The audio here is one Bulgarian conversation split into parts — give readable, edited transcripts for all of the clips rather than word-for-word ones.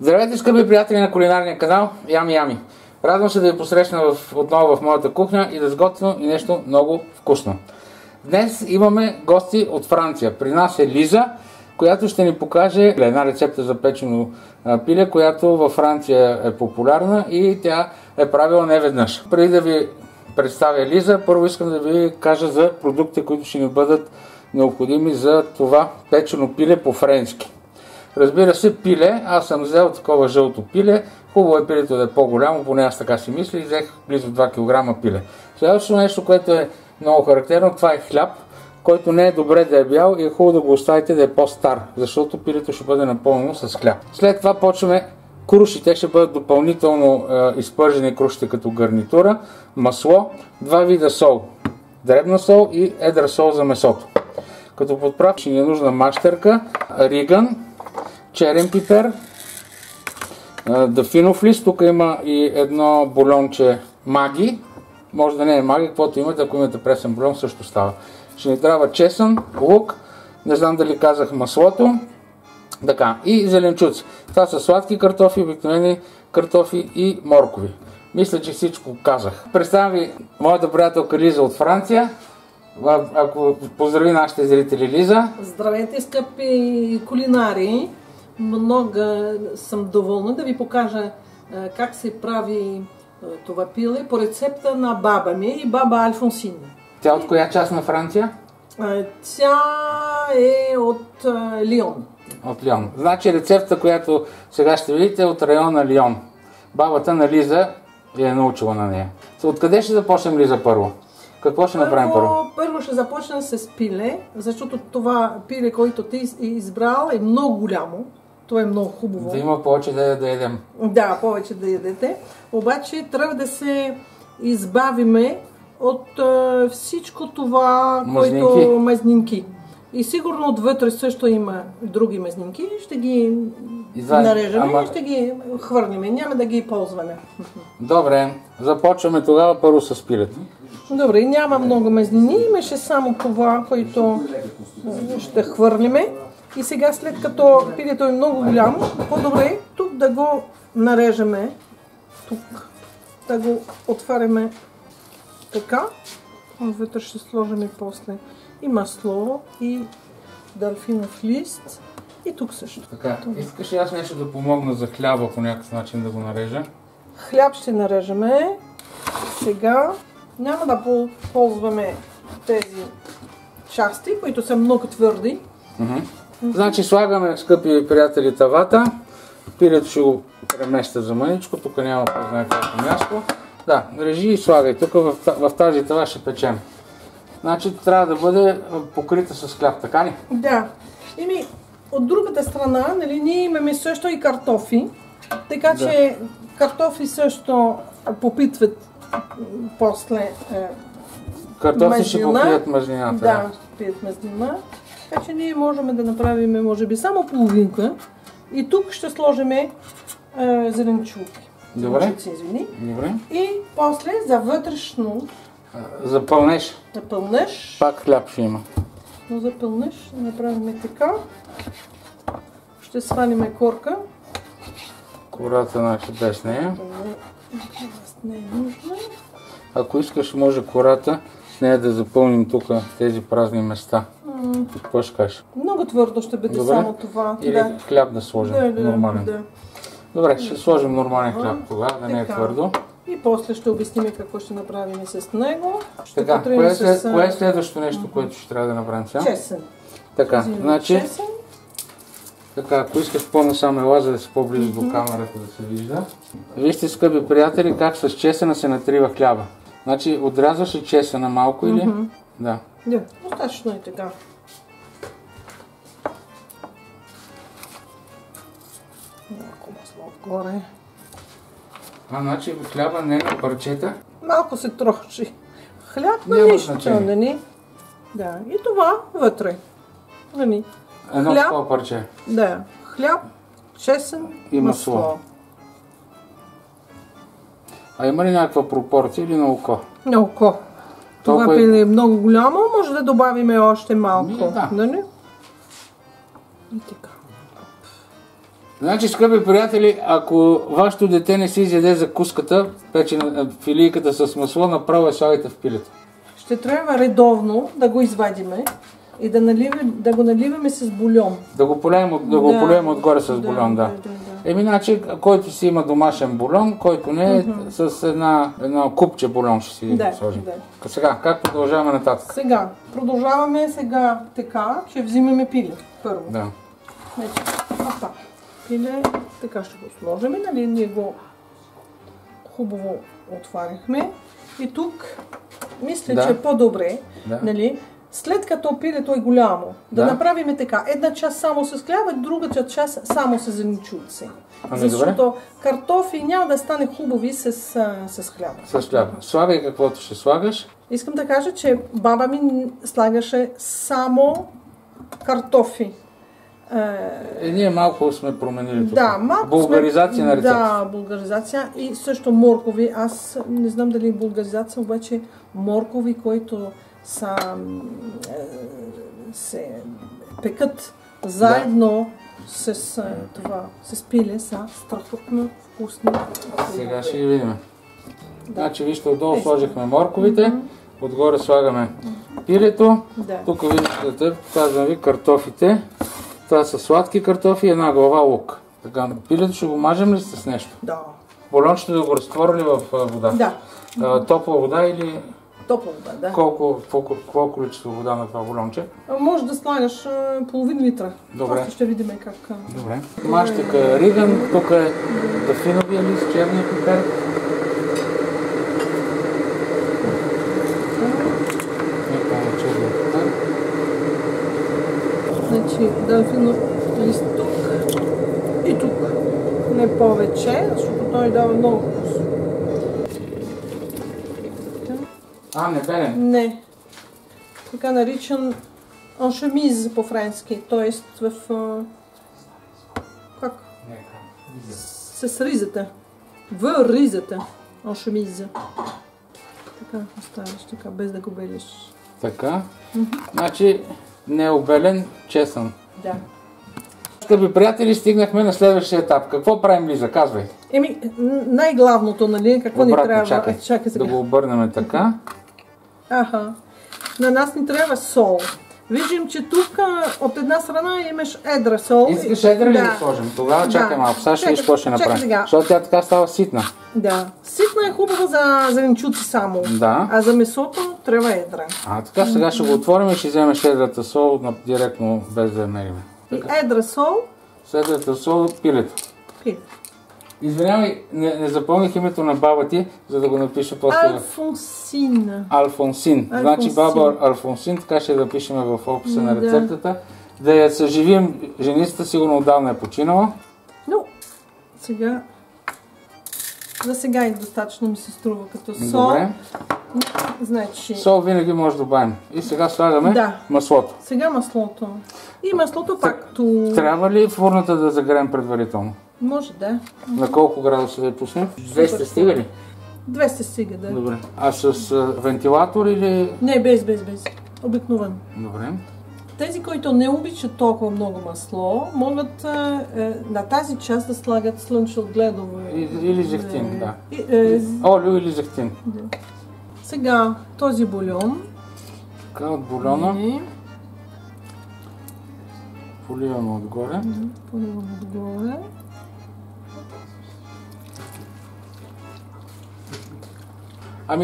Здравейте, скъпи приятели на кулинарния канал Ями Ями. Радвам се да ви посрещна отново в моята кухня и да сготвя и нещо много вкусно. Днес имаме гости от Франция. При нас е Лиза, която ще ни покаже една рецепта за печено пиле, която във Франция е популярна и тя е правила не веднъж. Преди да ви представя Лиза, първо искам да ви кажа за продукти, които ще ни бъдат необходими за това печено пиле по-френски. Разбира се, пиле, аз съм взел такова жълто пиле, хубаво е пилето да е по-голямо, поне аз така си мисля и взех близо 2 кг пиле. Следващото нещо, което е много характерно, това е хляб, който не е добре да е бял и е хубаво да го оставите да е по-стар, защото пилето ще бъде напълнено с хляб. След това почваме круши, те ще бъдат допълнително изпържени крушите като гарнитура, масло, 2 вида сол, дребна сол и едра сол за месото. Като подправка ще ни е нужна мащерка, риган, черен пипер, дафинов лист, тук има и едно бульонче маги, може да не е маги, каквото имате, ако имате пресен бульон също става. Ще ни трябва чесън, лук, не знам дали казах маслото, така, и зеленчуци. Това са сладки картофи, обикновени картофи и моркови. Мисля, че всичко казах. Представям ви моята приятелка Лиза от Франция. Ако поздрави нашите зрители, Лиза. Здравейте, скъпи кулинари! Много съм доволна да ви покажа как се прави това пиле по рецепта на баба ми и баба Алфонсина. Тя от коя част на Франция? Тя е от Лион. От Лион. Значи рецепта, която сега ще видите, е от района Лион. Бабата на Лиза е научила на нея. Откъде ще започнем, Лиза, първо? Какво ще направим първо? Първо ще започнем с пиле, защото това пиле, което ти избрал, е много голямо. Това е много хубаво. Да има повече да ядем. Да, повече да ядете. Обаче трябва да се избавиме от всичко това, което мазнинки. И сигурно отвътре също има други мазнинки. Ще ги нарежем и ще ги хвърнем. Няма да ги ползваме. Добре, започваме тогава първо с пилето. Добре, няма много мазнини, имаше само това, което ще хвърлиме. И сега, след като пилето е много голямо, по-добре тук да го нарежеме. Тук да го отваряме така. Вътре ще сложим и после и масло, и дельфинов лист. И тук също. Така, искаш ли аз нещо да помогна за хляба по някакъв начин да го нарежа? Хляб ще нарежеме. Сега няма да ползваме тези части, които са много твърди. Значи слагаме, скъпи приятели, тавата. Пилето ще го преместя за мъничко, тук няма познае колко място. Да, режи и слагай. Тук в тази тава ще печем. Значи трябва да бъде покрита с хляб, така ли? Да. От другата страна, нали, ние имаме също и картофи, така че картофи също попитват после картофи ще попият мазнината. Да, ще пият мазнина. Така че ние можем да направим, може би, само половинка. И тук ще сложим зеленчуки. Добре. Добре. И после за вътрешно. За пълнеж. За пълнеж. Пак хляб ще има. Но за пълнеж ще направим така. Ще свалим корка. Кората, значи без нея. Не е нужна. Ако искаш, може кората с нея да запълним тук тези празни места. Какво ще кажеш? Много твърдо ще бъде. Добре. Само това. Или хляб да сложим нормален. Да. Добре, ще сложим нормален хляб тогава, да не е твърдо. И после ще обясним какво ще направим с него. Така, кое е следващото нещо, което ще трябва да направим сега? Чесън. Така, значи, така, ако искаш по-насам ела, за да си по-близо до камерата да се вижда. Вижте, скъпи приятели, как с чесъна се натрива хляба. Значи, отрязваш ли чесъна малко или? Да. Да, достатъчно е така. Малко масло отгоре. Значи хляба не на парчета? Малко се трохчи. Хляб на нищо, нали? Да, и това вътре. Нали? Едно такова парче? Да. Хляб, чесън и масло. А има ли някаква пропорция или на око? На око. Това пиле е много голямо, може да добавим още малко. Да. Нали? И така. Значи, скъпи приятели, ако вашето дете не си изяде закуската, печена филийката с масло, направо я слагайте в пилето. Ще трябва редовно да го извадиме и да го наливаме с бульон. Да го полеем отгоре с бульон, да. Значи, който си има домашен бульон, който не е с едно купче бульон ще си сложим. Да. Сега, как продължаваме нататък? Сега, продължаваме така, че взимаме пиле първо. Да. Пиле, така ще го сложим, нали, ние го хубаво отваряхме. И тук, мисля, че е по-добре, нали, след като пилето е голямо, да направим така. Една част само с хляба, другата част само с зеленчуци. Защото картофи няма да стане хубави с хляба. С хляба. Слагай каквото ще слагаш. Искам да кажа, че баба ми слагаше само картофи. Ние малко сме променили тук. Да, малко булгаризация на рецепта. Да, булгаризация и също моркови. Аз не знам дали е булгаризация, обаче моркови, които се пекат заедно с пиле, са страхотно вкусни. Сега ще ги видим. Значи, вижте, отдолу сложихме морковите, отгоре слагаме пилето. Тук виждате, показвам ви картофите. Това са сладки картофи и една глава лук. Така, пилето ще го мажем ли с нещо? Да. Бульончето да го разтворили в вода? Да. Топла вода или... Топла вода, да. Колко количество вода на това бульонче? Може да слагаш половин литра. Добре. Просто ще видим как... Добре. Мащика е риган, тук е дафиновия лист, черния пипер. Значи, дълфинов лист тук и тук. Не повече, защото той дава много вкус. Не белен? Не. Така наричан аншемиз по-френски, т.е. в... Как? С ризата. В ризата. Аншемиза. Така оставяш, така, без да го белиш. Така. Значи, необелен, чесън. Да. Скъпи приятели, стигнахме на следващия етап. Какво правим, Лиза? Казвай. Най-главното, нали? Какво ни трябва? Чакай да го обърнем така. На нас ни трябва сол. Виждам, че тук от една страна имаш едра сол. Искаш едра ли да сложим? Тогава чакай малко. Сега ще виж какво ще направим. Защото тя така става ситна. Да. Ситна е хубава за зеленчуци само. Да. А за месото трябва едра. Така, сега ще го отворим и ще вземеш едрата сол директно без да я мерим. И едра сол. С едрата сол пилето. Извинявай, не запомних името на баба ти, за да го напиша после. Алфонсин. Алфонсин. Значи баба Алфонсин, така ще я запишем в описа на рецептата. Да я съживим, женицата сигурно отдавна е починала. Но, сега... За сега и достатъчно ми се струва като сол. Добре. Значи... Сол винаги може да добавим. И сега слагаме маслото. Сега маслото. И маслото пак тук. Трябва ли фурната да загреем предварително? Може да. На колко градуса да я пуснем? 200 стига ли? 200 стига, да. Добре. А с вентилатор или... Не, без. Обикновено. Добре. Тези, които не обичат толкова много масло, могат на тази част да слагат слънчогледово. Или зехтин, да. Олио или зехтин. Да. Сега този бульон. Така, от бульона. Поливаме отгоре. Поливаме отгоре.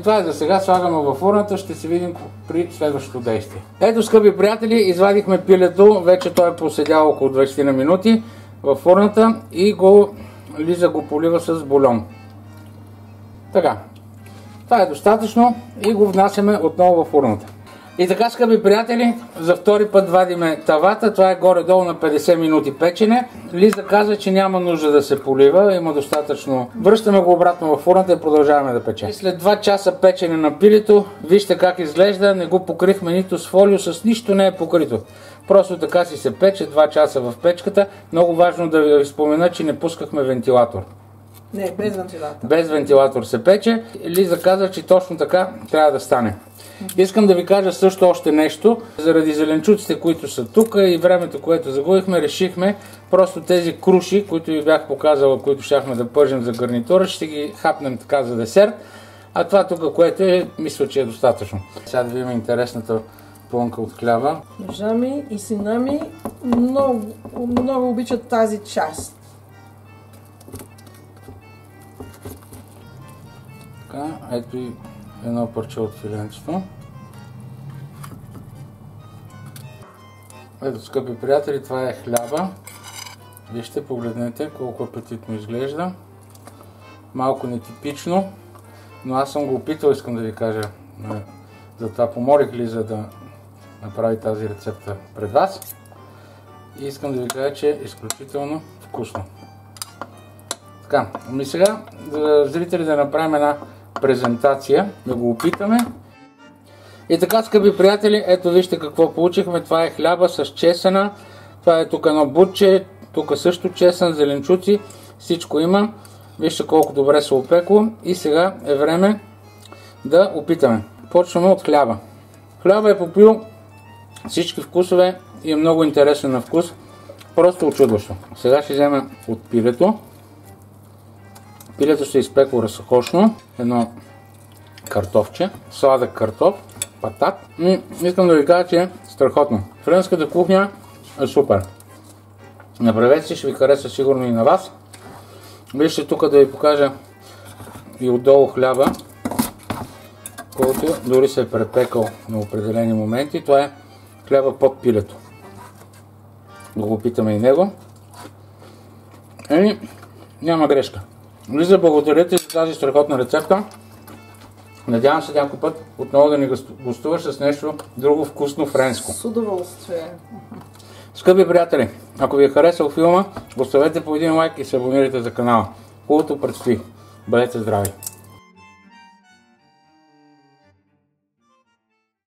Това е за сега, слагаме във фурната, ще се видим при следващото действие. Ето, скъпи приятели, извадихме пилето, вече той е поседял около 20 на минути във фурната и Лиза го полива с бульон. Така, това е достатъчно и го внасяме отново във фурната. И така, скъпи приятели, за втори път вадиме тавата, това е горе-долу на 50 минути печене. Лиза каза, че няма нужда да се полива, има достатъчно. Връщаме го обратно във фурната и продължаваме да печем. След 2 часа печене на пилето, вижте как изглежда, не го покрихме нито с фолио, с нищо не е покрито. Просто така си се пече, 2 часа в печката. Много важно да ви спомена, че не пускахме вентилатор. Не, без вентилатор. Без вентилатор се пече. Лиза каза, че точно така трябва да стане. Искам да ви кажа също още нещо. Заради зеленчуците, които са тук и времето, което загубихме, решихме просто тези круши, които ви бях показала, които щяхме да пържим за гарнитура, ще ги хапнем така за десерт. А това тук, което е, мисля, че е достатъчно. Сега да видим интересната плънка от хляба. Жена ми и сина ми много обичат тази част. Така, ето и едно парче от филенцето. Ето, скъпи приятели, това е хляба. Вижте, погледнете колко апетитно изглежда. Малко нетипично, но аз съм го опитал, искам да ви кажа. Затова помолих Лиза да направи тази рецепта пред вас. И искам да ви кажа, че е изключително вкусно. Така, ами сега за зрители да направим една презентация, да го опитаме. И така, скъпи приятели, ето вижте какво получихме. Това е хляба с чесъна. Това е тук едно бутче, тук също чесън, зеленчуци, всичко има. Вижте колко добре се опекло. И сега е време да опитаме. Почваме от хляба. Хляба е попил всички вкусове и е много интересен на вкус. Просто очудващо. Сега ще вземем от пилето. Пилето ще изпекло разкошно. Едно картофче, сладък картоф, патат. Искам да ви кажа, че е страхотно. Френската кухня е супер. Направете си, ще ви хареса сигурно и на вас. Вижте тук да ви покажа и отдолу хляба, който дори се е препекал на определени моменти. Това е хляба под пилето. Да го опитаме и него. Няма грешка. Лиза, благодаря ти за тази страхотна рецепта. Надявам се някой път отново да ни гостуваш с нещо друго вкусно френско. С удоволствие. Скъпи приятели, ако ви е харесал филма, оставете по един лайк и се абонирайте за канала. Хубавото предстои. Бъдете здрави!